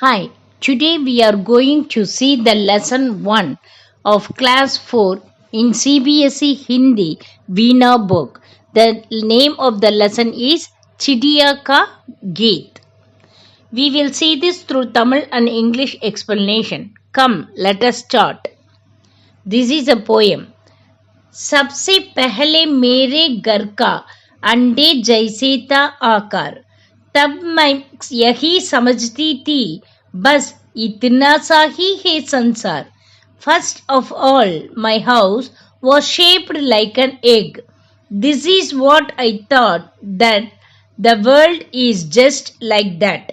Hi, today we are going to see the lesson 1 of class 4 in CBSE Hindi Veena book. The name of the lesson is Chidiya Ka Geet. We will see this through Tamil and English explanation. Come, let us start. This is a poem. सबसे पहले मेरे घर का अंडे जैसे था आकार, तब मैं यही समझती थी बस इतना सा ही है संसार. First of all, my house was shaped like an egg. This is what I thought, that the world is just like that.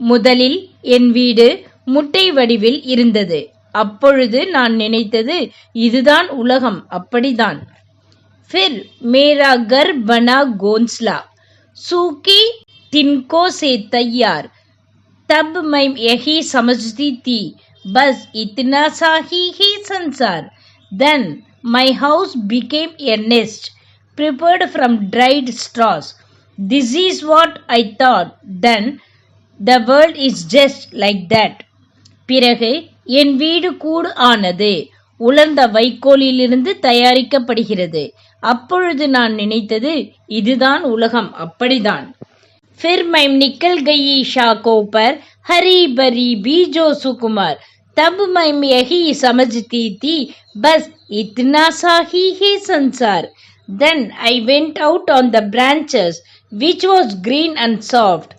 முதலில் என் வீடு முட்டை வடிவில் இருந்தது. அப்பொழுது நான் நினைத்தது, இதுதான் உலகம், அப்படிதான். फिर मेरा घर बना घोंसला, सूखी तिनकों से तैयार, तब मैं यही समझती थी बस इतना सा ही है संसार. Then my house became a nest prepared from dried straws. This is what I thought, then the world is just like that. பிறகு என் வீடு கூடு ஆனது, உலர்ந்த வைக்கோலிலிருந்து தயாரிக்கப்படுகிறது. அப்பொழுது நான் நினைத்தது, இதுதான் உலகம், அப்படிதான். फिर मैं निकल गई शाखों पर हरी भरी बीजों सुकुमार, तब मैं यही समझती थी बस इतना सा ही है संसार. Then I went out on the branches which was green and soft.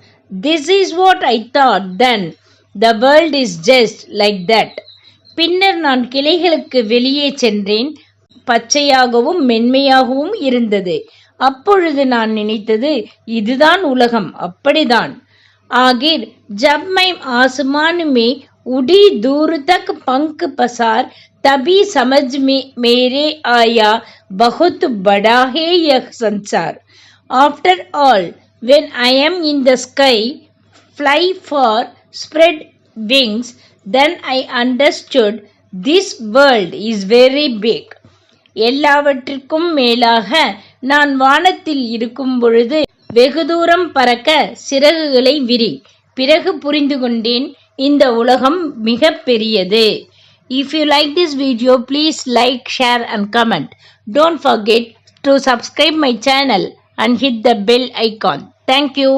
This is what I thought, then the world is just like that. பின்னர் நான் கிளைகளுக்கு வெளியே சென்றேன், பச்சையாகவும் மென்மையாகவும் இருந்தது. அப்பொழுது நான் நினைத்தது, இதுதான் உலகம், அப்படிதான். आखिर जब मैं आसमान में उड़ी दूर तक पंख पसार, तभी समझ में मेरे आया बहुत बड़ा है यह संसार. After all, when I am in the sky, fly far, spread wings, then I understood this world is very big. எல்லாவற்றிற்கும் மேலாக நான் வானத்தில் இருக்கும் பொழுது வெகு தூரம் பறக்க சிறகுகளை விரி. பிறகு புரிந்து கொண்டேன், இந்த உலகம் மிக பெரியது. If you like this video, please like, share and comment. Don't forget to subscribe my channel and hit the bell icon. Thank you.